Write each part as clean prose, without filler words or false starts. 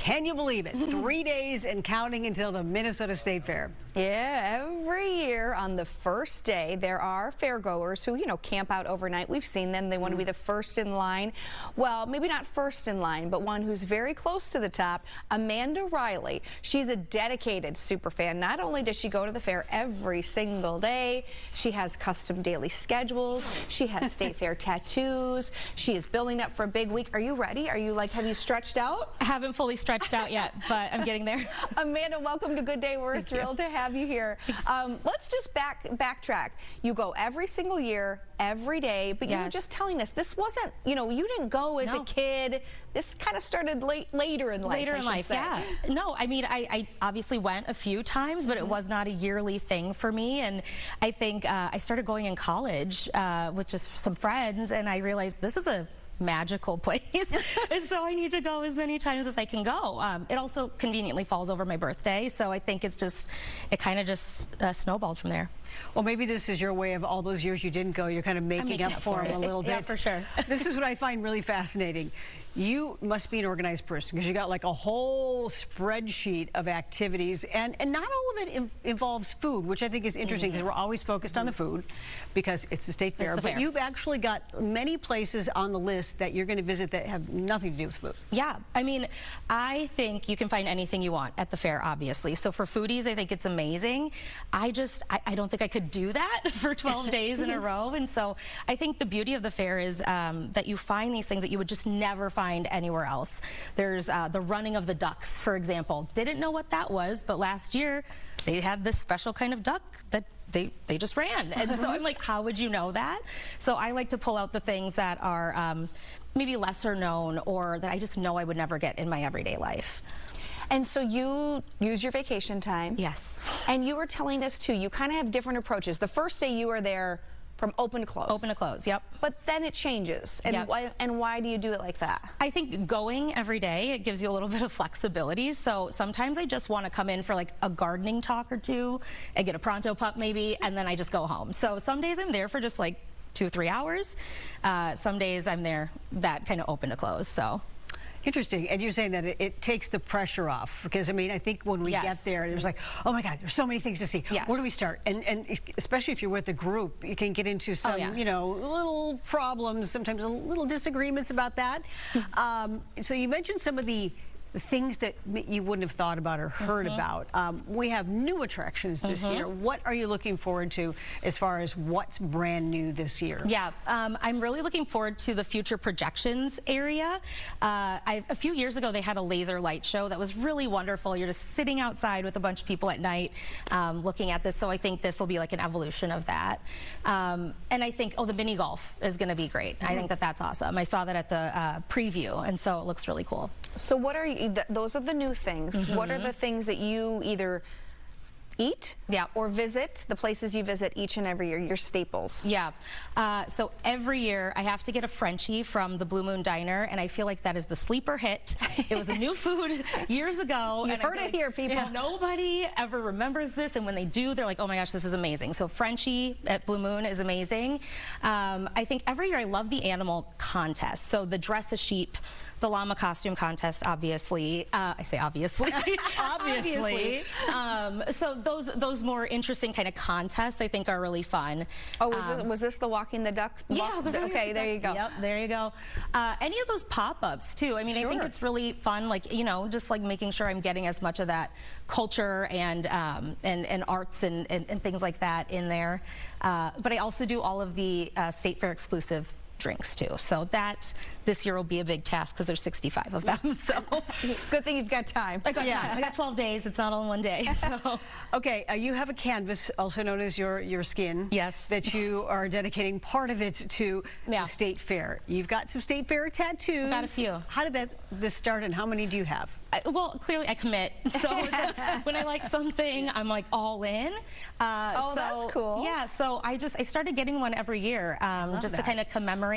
Can you believe it? 3 days and counting until the Minnesota State Fair. Yeah, every year on the first day, there are fairgoers who, camp out overnight. We've seen them. They want to be the first in line. Well, maybe not first in line, but one who's very close to the top, Amanda Riley. She's a dedicated super fan. Not only does she go to the fair every single day, she has custom daily schedules. She has State Fair tattoos. She is building up for a big week. Are you ready? Are you have you stretched out? I haven't fully stretched out yet, but I'm getting there. Amanda, welcome to Good Day. We're thrilled to have you here. Let's just backtrack. You go every single year, every day, but you were just telling us this wasn't, you didn't go as a kid. This kind of started later in life. Later in life, yeah. No, I mean, I obviously went a few times, but it was not a yearly thing for me. And I think I started going in college with just some friends, and I realized this is a magical place, and so I need to go as many times as I can go. It also conveniently falls over my birthday, so I think it kind of just snowballed from there. Well, maybe this is your way of all those years you didn't go, you're kind of making up for them a little bit. Yeah, for sure. This is what I find really fascinating. You must be an organized person because you got like a whole spreadsheet of activities, and not all of it involves food, which I think is interesting because we're always focused on the food because it's the State Fair. But you've actually got many places on the list that you're going to visit that have nothing to do with food. Yeah, I mean, I think you can find anything you want at the fair, obviously. So for foodies, I think it's amazing. I don't think I could do that for 12 days in a row. And so I think the beauty of the fair is that you find these things that you would just never find anywhere else. There's the running of the ducks, for example. Didn't know what that was, but last year they had this special kind of duck that they just ran. And so I'm like, how would you know that? So I like to pull out the things that are maybe lesser known or that I just know I would never get in my everyday life. And so you use your vacation time. Yes. And you were telling us too, you kind of have different approaches. The first day you were there from open to close. Open to close, yep. But then it changes. And why do you do it like that? I think going every day, it gives you a little bit of flexibility. So sometimes I just want to come in for like a gardening talk or two and get a pronto pup maybe, and then I just go home. So some days I'm there for just like 2 or 3 hours. Some days I'm there that kind of open to close, so. Interesting. And you're saying that it takes the pressure off because, I mean, I think when we get there, there's like, oh my God, there's so many things to see. Where do we start? And especially if you're with a group, you can get into some, little problems, sometimes little disagreements about that. So you mentioned some of the things that you wouldn't have thought about or heard about. We have new attractions this year. What are you looking forward to as far as what's brand new this year? Yeah, I'm really looking forward to the future projections area. A few years ago, they had a laser light show that was really wonderful. You're just sitting outside with a bunch of people at night looking at this, so I think this will be like an evolution of that. And I think, the mini golf is going to be great. I think that's awesome. I saw that at the preview, and so it looks really cool. So what are you, those are the new things. What are the things that you either eat or visit, the places you visit each and every year, your staples? Yeah, so every year I have to get a Frenchie from the Blue Moon Diner, and I feel like that is the sleeper hit. It was a new food years ago. You heard it here, people. Nobody ever remembers this, and when they do, they're like, oh my gosh, this is amazing. So Frenchie at Blue Moon is amazing. I think every year I love the animal contest. So the dress a sheep, the llama costume contest, obviously. I say obviously. Obviously. So those more interesting kind of contests I think are really fun. Oh, was this the walking the duck? Yeah. Okay, there you go. Yep, there you go. Any of those pop-ups too. I mean, I think it's really fun, like, just like making sure I'm getting as much of that culture and arts and things like that in there. But I also do all of the State Fair exclusive drinks too, so that this year will be a big task because there's 65 of them. So good thing you've got time. I got time. I got 12 days. It's not all in one day. So okay, you have a canvas, also known as your skin. Yes. That you are dedicating part of it to the State Fair. You've got some State Fair tattoos. I've got a few. How did this start, and how many do you have? Well, clearly I commit. So when I like something, I'm like all in. So that's cool. Yeah. So I started getting one every year, just to kind of commemorate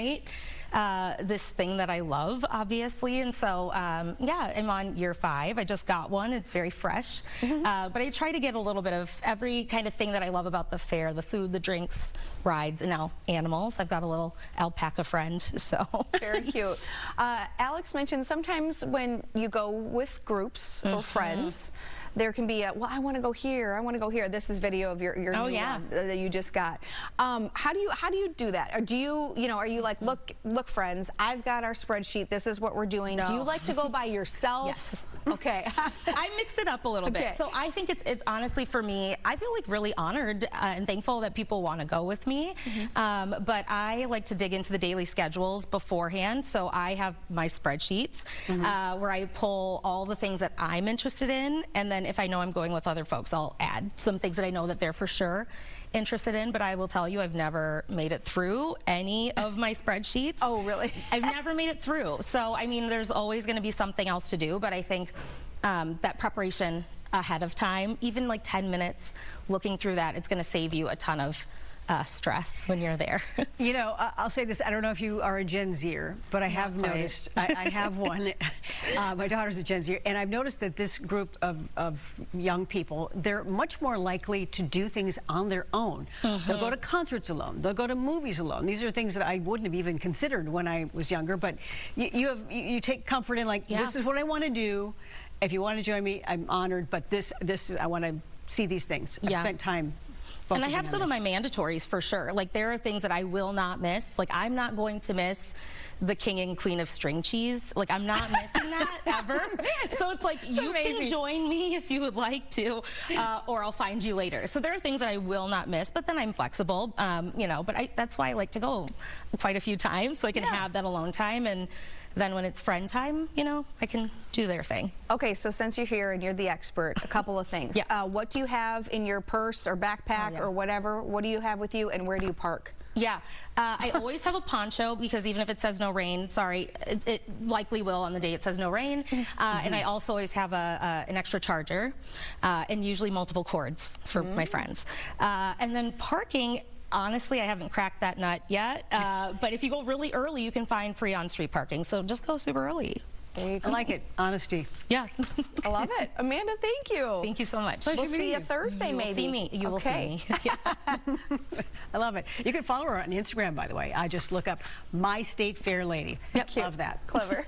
this thing that I love, obviously. And so, yeah, I'm on year 5. I just got one. It's very fresh. But I try to get a little bit of every kind of thing that I love about the fair: the food, the drinks, rides, and now animals. I've got a little alpaca friend, so. Very cute. Alex mentioned sometimes when you go with with groups or friends. There can be a, well, I want to go here, I want to go here. This is video of your new one that you just got. How do you do that? Or do you are you like, look friends, I've got our spreadsheet, this is what we're doing. No. Do you like to go by yourself? Yes. Okay. I mix it up a little bit. So I think it's honestly, for me, I feel like really honored and thankful that people want to go with me. But I like to dig into the daily schedules beforehand. So I have my spreadsheets where I pull all the things that I'm interested in, and then if I know I'm going with other folks, I'll add some things that I know that they're for sure interested in. But I will tell you, I've never made it through any of my spreadsheets. Oh, really? I've never made it through. So, I mean, there's always going to be something else to do, but I think that preparation ahead of time, even like 10 minutes looking through that, it's going to save you a ton of stress when you're there. You know, I'll say this, I don't know if you are a Gen Zer, but I have noticed, I have one, my daughter's a Gen Zer, and I've noticed that this group of young people, they're much more likely to do things on their own. They'll go to concerts alone, they'll go to movies alone. These are things that I wouldn't have even considered when I was younger, but you take comfort in, like, this is what I want to do. If you want to join me, I'm honored, but this is, I want to see these things. I've spent time. And I have some of my mandatories for sure. Like, there are things that I will not miss. Like, I'm not going to miss the king and queen of string cheese. Like, I'm not missing that ever. So it's like, you can join me if you would like to, or I'll find you later. So there are things that I will not miss, but then I'm flexible, you know, but that's why I like to go quite a few times, so I can have that alone time. And then when it's friend time, you know, I can do their thing. Okay, so since you're here and you're the expert, a couple of things. What do you have in your purse or backpack or whatever? What do you have with you, and where do you park? I always have a poncho, because even if it says no rain, sorry, it likely will on the day it says no rain. And I also always have an extra charger, and usually multiple cords for my friends. And then parking, honestly, I haven't cracked that nut yet, but if you go really early, you can find free on-street parking, so just go super early. I like it. Honesty. Yeah. I love it. Amanda, thank you. Thank you so much. We'll see you Thursday, maybe. You will see me. I love it. You can follow her on Instagram, by the way. I just look up My State Fair Lady. Love that. Clever.